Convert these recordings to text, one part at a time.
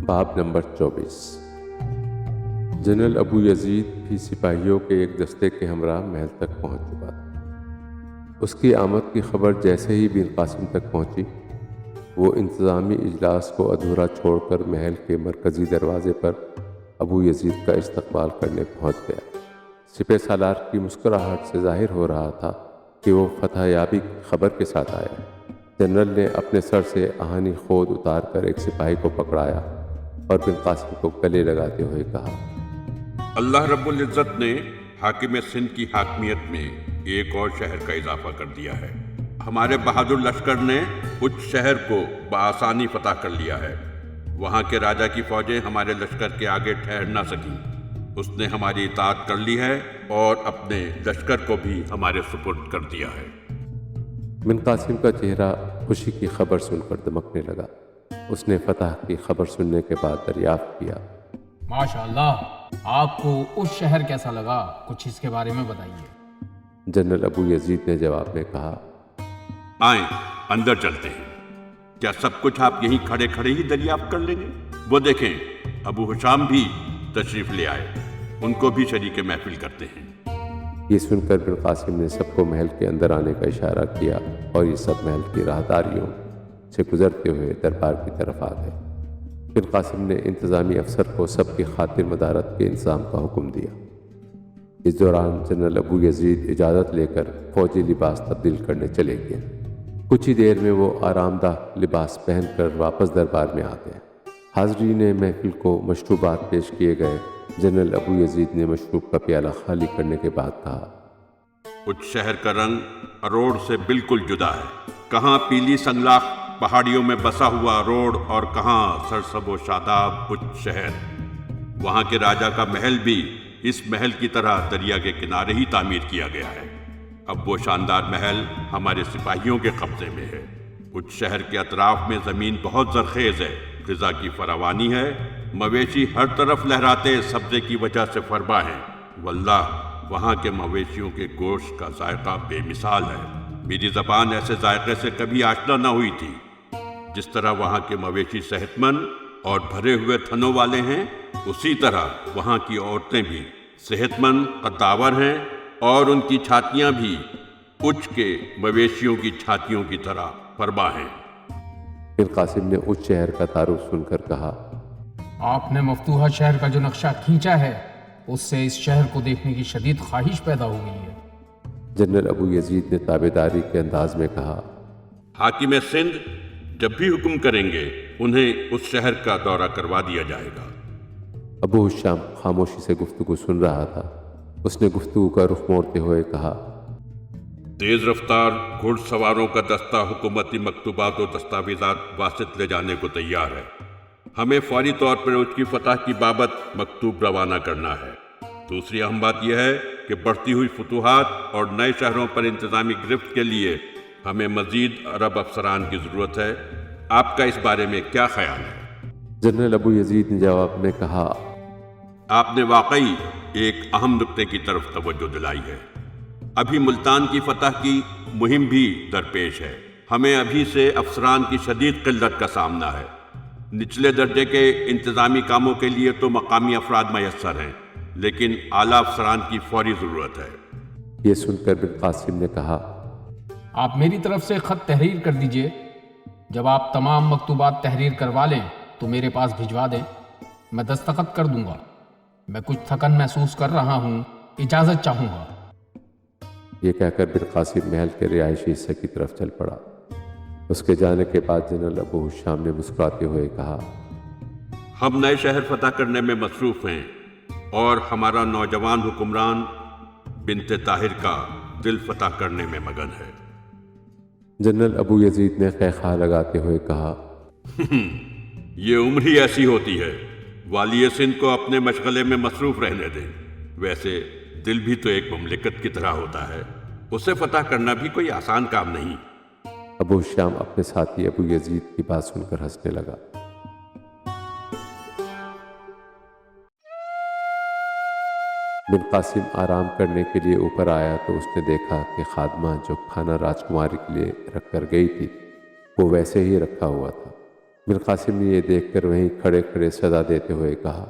باب number 24۔ General ابو یزید بھی سپاہیوں کے ایک دستے کے ہمراہ محل تک پہنچ چکا تھا۔ اس کی آمد کی خبر جیسے ہی بن قاسم تک پہنچی، وہ انتظامی اجلاس کو ادھورا چھوڑ کر محل کے مرکزی دروازے پر ابو یزید کا استقبال کرنے پہنچ گیا۔ سپہ سالار کی مسکراہٹ سے ظاہر ہو رہا تھا کہ وہ فتح یابی کی خبر کے ساتھ آیا۔ جنرل نے اپنے سر سے آہنی خود اتار کر ایک سپاہی کو پکڑایا اور بن قاسم کو گلے لگاتے ہوئے کہا، اللہ رب العزت نے حاکم سندھ کی حاکمیت میں ایک اور شہر کا اضافہ کر دیا ہے۔ ہمارے بہادر لشکر نے اچ شہر کو بآسانی فتح کر لیا ہے۔ وہاں کے راجا کی فوجیں ہمارے لشکر کے آگے ٹھہر نہ سکیں۔ اس نے ہماری اطاعت کر لی ہے اور اپنے لشکر کو بھی ہمارے سپرد کر دیا ہے۔ بن قاسم کا چہرہ خوشی کی خبر سن کر دمکنے لگا۔ اس نے فتح کی خبر سننے کے بعد دریافت کیا، ماشاءاللہ، آپ کو اس شہر کیسا لگا؟ کچھ اس کے بارے میں بتائیے۔ جنرل ابو یزید نے جواب میں کہا، آئیں اندر چلتے ہیں۔ کیا سب کچھ آپ یہیں کھڑے کھڑے ہی دریافت کر لیں گے؟ وہ دیکھیں، ابو حشام بھی تشریف لے آئے، ان کو بھی شریک محفل کرتے ہیں۔ یہ سن کر بن قاسم نے سب کو محل کے اندر آنے کا اشارہ کیا اور یہ سب محل کی راہداریوں سے گزرتے ہوئے دربار کی طرف آ گئے۔ بن قاسم نے انتظامی افسر کو سب کی خاطر مدارت کے انتظام کا حکم دیا۔ اس دوران جنرل ابو یزید اجازت لے کر فوجی لباس تبدیل کرنے چلے گئے۔ کچھ ہی دیر میں وہ آرام دہ لباس پہن کر واپس دربار میں آ گئے۔ حاضرین محفل کو مشروبات پیش کیے گئے۔ جنرل ابو یزید نے مشروب کا پیالہ خالی کرنے کے بعد کہا، اچ شہر کا رنگ اروڑ سے بالکل جدا ہے۔ کہاں پیلی سنگلاخ پہاڑیوں میں بسا ہوا اروڑ اور کہاں سرسب و شاداب اچ شہر۔ وہاں کے راجا کا محل بھی اس محل کی طرح دریا کے کنارے ہی تعمیر کیا گیا ہے۔ اب وہ شاندار محل ہمارے سپاہیوں کے قبضے میں ہے۔ اچ شہر کے اطراف میں زمین بہت زرخیز ہے، غذا کی فراوانی ہے، مویشی ہر طرف لہراتے سبزے کی وجہ سے فربا ہیں۔ واللہ وہاں کے مویشیوں کے گوشت کا ذائقہ بے مثال ہے۔ میری زبان ایسے ذائقے سے کبھی آشنا نہ ہوئی تھی۔ جس طرح وہاں کے مویشی صحت مند اور بھرے ہوئے تھنوں والے ہیں، اسی طرح وہاں کی عورتیں بھی صحت مند قداور ہیں اور ان کی چھاتیاں بھی اچ کے مویشیوں کی چھاتیوں کی طرح فربا ہیں۔ بن قاسم نے اس شہر کا تعارف سن کر کہا، آپ نے مفتوحہ شہر کا جو نقشہ کھینچا ہے، اس سے اس شہر کو دیکھنے کی شدید خواہش پیدا ہو گئی ہے۔ جنرل ابو یزید نے تابعداری کے انداز میں کہا، حاکم سندھ جب بھی حکم کریں گے انہیں اس شہر کا دورہ کروا دیا جائے گا۔ ابو حشام خاموشی سے گفتگو سن رہا تھا۔ اس نے گفتگو کا رخ موڑتے ہوئے کہا، تیز رفتار گھڑ سواروں کا دستہ حکومتی مکتوبات و دستاویزات واسط لے جانے کو تیار ہے۔ ہمیں فوری طور پر اس کی فتح کی بابت مکتوب روانہ کرنا ہے۔ دوسری اہم بات یہ ہے کہ بڑھتی ہوئی فتوحات اور نئے شہروں پر انتظامی گرفت کے لیے ہمیں مزید عرب افسران کی ضرورت ہے۔ آپ کا اس بارے میں کیا خیال ہے؟ جنرل ابو یزید نے جواب میں کہا، آپ نے واقعی ایک اہم نقطے کی طرف توجہ دلائی ہے۔ ابھی ملتان کی فتح کی مہم بھی درپیش ہے۔ ہمیں ابھی سے افسران کی شدید قلت کا سامنا ہے۔ نچلے درجے کے انتظامی کاموں کے لیے تو مقامی افراد میسر ہیں، لیکن اعلیٰ افسران کی فوری ضرورت ہے۔ یہ سن کر بن قاسم نے کہا، آپ میری طرف سے خط تحریر کر دیجئے۔ جب آپ تمام مکتوبات تحریر کروا لیں تو میرے پاس بھجوا دیں، میں دستخط کر دوں گا۔ میں کچھ تھکن محسوس کر رہا ہوں، اجازت چاہوں گا۔ یہ کہہ کر بن قاسم محل کے رہائشی حصے کی طرف چل پڑا۔ اس کے جانے کے بعد جنرل ابو حشام نے مسکراتے ہوئے کہا، ہم نئے شہر فتح کرنے میں مصروف ہیں اور ہمارا نوجوان حکمران بنت طاہر کا دل فتح کرنے میں مگن ہے۔ جنرل ابو یزید نے خیخا لگاتے ہوئے کہا، یہ عمر ہی ایسی ہوتی ہے، والی سندھ کو اپنے مشغلے میں مصروف رہنے دیں۔ ویسے دل بھی تو ایک مملکت کی طرح ہوتا ہے، اسے فتح کرنا بھی کوئی آسان کام نہیں۔ ابو حشام اپنے ساتھی ابو یزید کی بات سن کر ہنسنے لگا۔ بن قاسم آرام کرنے کے لیے اوپر آیا تو اس نے دیکھا کہ خادمہ جو کھانا راجکماری کے لیے رکھ کر گئی تھی وہ ویسے ہی رکھا ہوا تھا۔ بن قاسم نے یہ دیکھ کر وہیں کھڑے کھڑے صدا دیتے ہوئے کہا،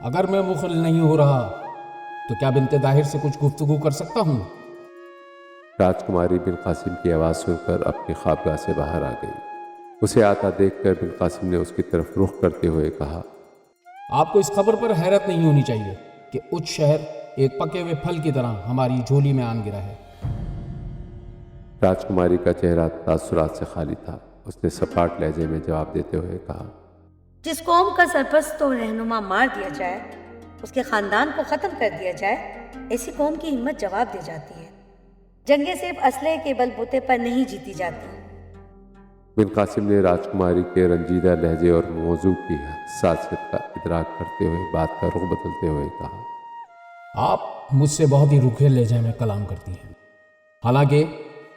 اگر میں مخل نہیں ہو رہا تو کیا بنت طاہر سے کچھ گفتگو کر سکتا ہوں؟ راجکماری بن قاسم کی آواز سن کر اپنی خوابگاہ سے باہر آ گئی۔ اسے آتا دیکھ کر بن قاسم نے اس کی طرف رخ کرتے ہوئے کہا، آپ کو اس خبر پر حیرت نہیں ہونی چاہیے کہ اچ شہر ایک پکے ہوئے پھل کی طرح ہماری جھولی میں آن گرا ہے۔ راجکماری کا چہرہ تاثرات سے خالی تھا۔ اس نے سپاٹ لہجے میں جواب دیتے ہوئے کہا، جس قوم کا سرپرست و رہنما مار دیا جائے، اس کے خاندان کو ختم کر دیا جائے، ایسی قوم کی ہمت جواب دے جاتی ہے۔ جنگیں صرف اسلحے کے بل بوتے پر نہیں جیتی جاتی۔ بن قاسم نے راجکماری کے رنجیدہ لہجے اور موضوع کی حساسیت کا ادراک کرتے ہوئے بات کا رخ بدلتے ہوئے کہا، آپ مجھ سے بہت ہی روکھے لہجے میں کلام کرتی ہیں، حالانکہ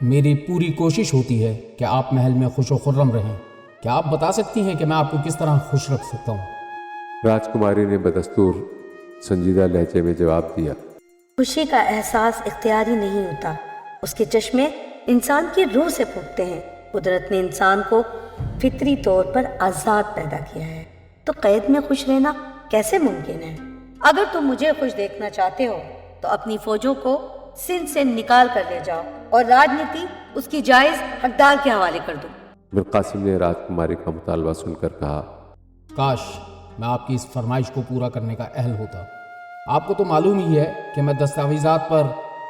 میری پوری کوشش ہوتی ہے کہ آپ محل میں خوش و خرم رہیں۔ کیا آپ بتا سکتی ہیں کہ میں آپ کو کس طرح خوش رکھ سکتا ہوں؟ راجکماری نے بدستور سنجیدہ لہجے میں جواب دیا، خوشی کا احساس اختیاری نہیں ہوتا، اس کے چشمے انسان کی روح سے پھوٹتے ہیں۔ قدرت نے انسان کو فطری طور پر آزاد پیدا کیا ہے، تو قید میں خوش رہنا کیسے ممکن ہے؟ اگر تم مجھے خوش دیکھنا چاہتے ہو تو اپنی فوجوں کو سندھ سے نکال کر لے جاؤ اور راجنیتی اس کی جائز حقدار کے حوالے کر دو۔ بن قاسم نے راجکماری کا مطالبہ سن کر کہا، کاش میں آپ کی اس فرمائش کو پورا کرنے کا اہل ہوتا۔ آپ کو تو معلوم ہی ہے کہ میں دستاویزات پر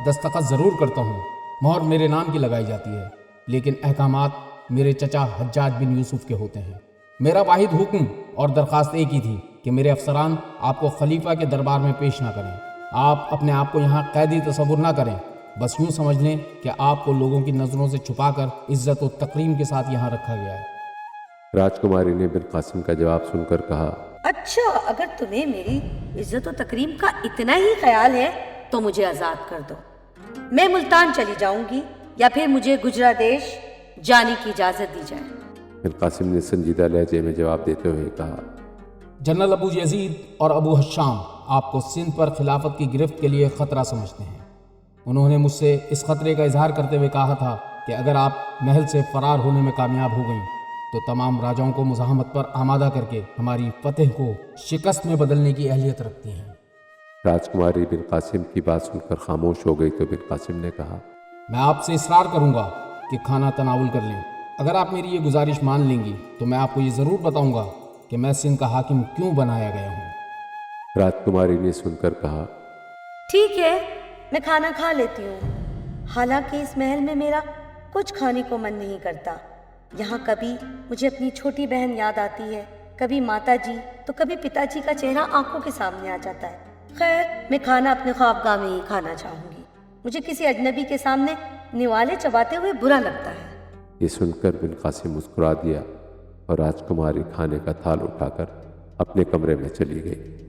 دستخط ضرور کرتا ہوں، مہر میرے نام کی لگائی جاتی ہے، لیکن احکامات میرے چچا حجاج بن یوسف کے ہوتے ہیں۔ میرا واحد حکم اور درخواست ایک ہی تھی کہ میرے افسران آپ کو خلیفہ کے دربار میں پیش نہ کریں۔ آپ اپنے آپ کو یہاں قیدی تصور نہ کریں، بس یوں سمجھ لیں کہ آپ کو لوگوں کی نظروں سے چھپا کر عزت و تکریم کے ساتھ یہاں رکھا گیا ہے۔ راجکماری نے بن قاسم کا جواب سن کر کہا، اچھا، اگر تمہیں میری عزت و تکریم کا اتنا ہی خیال ہے تو مجھے آزاد کر دو۔ میں ملتان چلی جاؤں گی یا پھر مجھے گجرا دیش جانے کی اجازت دی جائے۔ بن قاسم نے سنجیدہ لہجے میں جواب دیتے ہوئے کہا، جنرل ابو یزید اور ابو حشام آپ کو سندھ پر خلافت کی گرفت کے لیے خطرہ سمجھتے ہیں۔ انہوں نے مجھ سے اس خطرے کا اظہار کرتے ہوئے کہا تھا کہ اگر آپ محل سے فرار ہونے میں کامیاب ہو گئیں تو تمام راجاؤں کو مزاحمت پر آمادہ کر کے ہماری فتح کو شکست میں بدلنے کی اہلیت رکھتی ہیں۔ راجکماری بن قاسم کی بات سن کر خاموش ہو گئی تو بن قاسم نے کہا، میں آپ سے اصرار کروں گا کہ کھانا تناول کر لیں۔ اگر آپ میری یہ گزارش مان لیں گی تو میں آپ کو یہ ضرور بتاؤں گا کہ میں سندھ کا حاکم کیوں بنایا گیا ہوں۔ راجکماری نے سن کر کہا، ٹھیک ہے، میں کھانا کھا لیتی ہوں، حالانکہ اس محل میں میرا کچھ کھانے کو من نہیں کرتا۔ یہاں کبھی مجھے اپنی چھوٹی بہن یاد آتی ہے، کبھی ماتا جی تو کبھی پتا جی کا چہرہ آنکھوں کے سامنے آ جاتا ہے۔ خیر، میں کھانا اپنے خوابگاہ میں ہی کھانا چاہوں گی۔ مجھے کسی اجنبی کے سامنے نوالے چباتے ہوئے برا لگتا ہے۔ یہ سن کر بن قاسم مسکرا دیا اور راجکماری کھانے کا تھال اٹھا کر اپنے کمرے میں چلی گئی۔